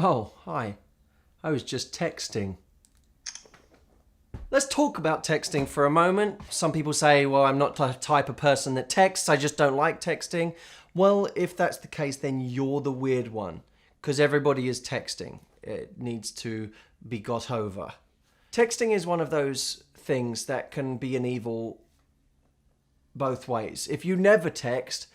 Oh, hi. I was just texting. Let's talk about texting for a moment. Some people say, well, I'm not the type of person that texts. I just don't like texting. Well, if that's the case, then you're the weird one, because everybody is texting. It needs to be got over. Texting is one of those things that can be an evil both ways. If you never text,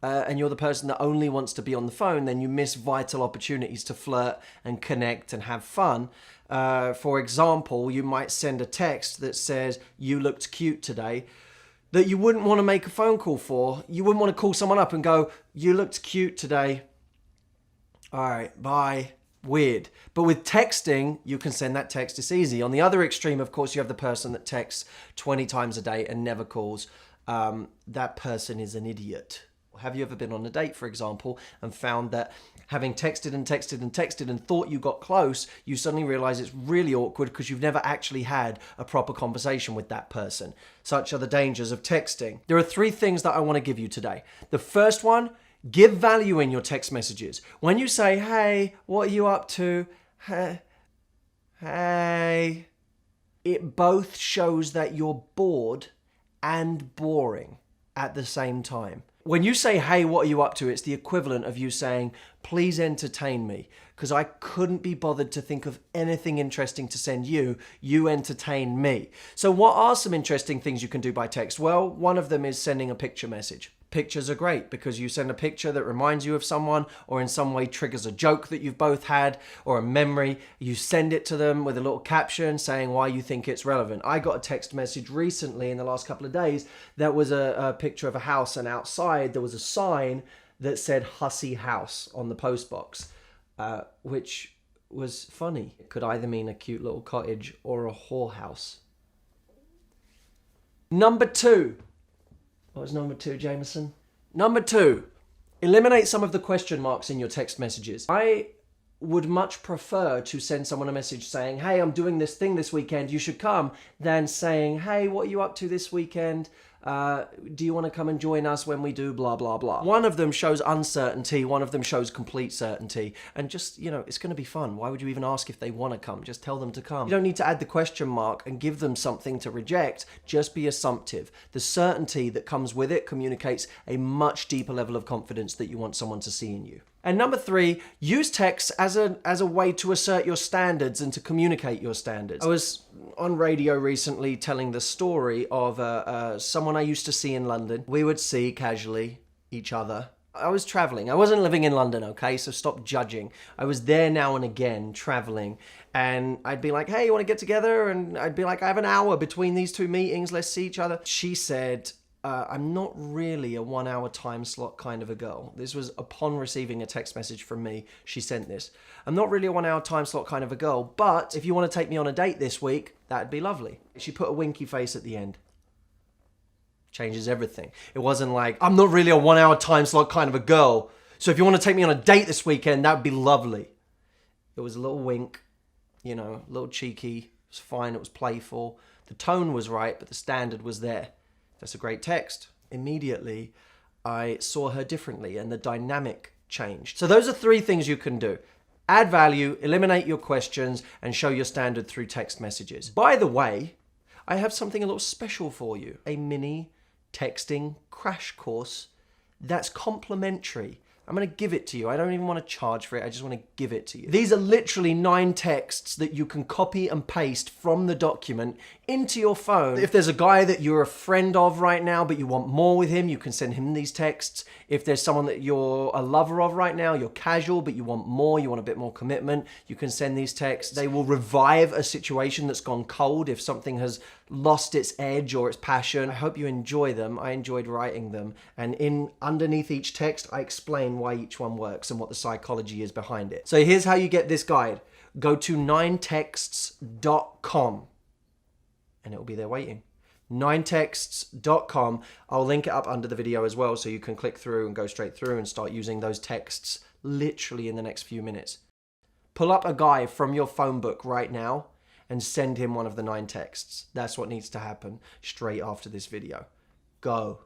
and you're the person that only wants to be on the phone, then you miss vital opportunities to flirt and connect and have fun. For example, you might send a text that says, "You looked cute today," that you wouldn't want to make a phone call for. You wouldn't want to call someone up and go, "You looked cute today. All right, bye." Weird. But with texting, you can send that text. It's easy. On the other extreme, of course, you have the person that texts 20 times a day and never calls. That person is an idiot. Have you ever been on a date, for example, and found that having texted and texted and texted and thought you got close, you suddenly realize it's really awkward because you've never actually had a proper conversation with that person? Such are the dangers of texting. There are 3 things that I want to give you today. The first one, give value in your text messages. When you say, "Hey, what are you up to?" Hey. It both shows that you're bored and boring at the same time. When you say, "Hey, what are you up to?" it's the equivalent of you saying, "Please entertain me, because I couldn't be bothered to think of anything interesting to send you. You entertain me." So what are some interesting things you can do by text? Well, one of them is sending a picture message. Pictures are great because you send a picture that reminds you of someone or in some way triggers a joke that you've both had or a memory. You send it to them with a little caption saying why you think it's relevant. I got a text message recently in the last couple of days that was a picture of a house, and outside there was a sign that said Hussey house on the postbox, which was funny. It could either mean a cute little cottage or a whorehouse. Number 2. What was number 2, Jameson? Number 2, eliminate some of the question marks in your text messages. I would much prefer to send someone a message saying, "Hey, I'm doing this thing this weekend, you should come," than saying, "Hey, what are you up to this weekend? Do you want to come and join us when we do blah, blah, blah?" One of them shows uncertainty, one of them shows complete certainty. And just, it's going to be fun. Why would you even ask if they want to come? Just tell them to come. You don't need to add the question mark and give them something to reject. Just be assumptive. The certainty that comes with it communicates a much deeper level of confidence that you want someone to see in you. And number 3, use text as a way to assert your standards and to communicate your standards. I was on radio recently telling the story of someone I used to see in London. We would see casually each other. I was traveling. I wasn't living in London, okay? So stop judging. I was there now and again, traveling. And I'd be like, "Hey, you want to get together?" And I'd be like, "I have an hour between these 2 meetings. Let's see each other." She said, "I'm not really a 1-hour time slot kind of a girl." This was upon receiving a text message from me. She sent this. "I'm not really a 1-hour time slot kind of a girl, but if you want to take me on a date this week, that'd be lovely." She put a winky face at the end. Changes everything. It wasn't like, "I'm not really a 1-hour time slot kind of a girl, so if you want to take me on a date this weekend, that'd be lovely." It was a little wink, a little cheeky. It was fine. It was playful. The tone was right, but the standard was there. That's a great text. Immediately, I saw her differently and the dynamic changed. So those are 3 things you can do. Add value, eliminate your questions, and show your standard through text messages. By the way, I have something a little special for you. A mini texting crash course that's complimentary. I'm going to give it to you. I don't even want to charge for it. I just want to give it to you. These are literally 9 texts that you can copy and paste from the document into your phone. If there's a guy that you're a friend of right now, but you want more with him, you can send him these texts. If there's someone that you're a lover of right now, you're casual, but you want more, you want a bit more commitment, you can send these texts. They will revive a situation that's gone cold if something has lost its edge or its passion. I hope you enjoy them. I enjoyed writing them. And underneath each text, I explain why each one works and what the psychology is behind it. So here's how you get this guide. Go to 9texts.com and it will be there waiting. 9texts.com. I'll link it up under the video as well so you can click through and go straight through and start using those texts literally in the next few minutes. Pull up a guy from your phone book right now and send him one of the 9 texts. That's what needs to happen straight after this video. Go.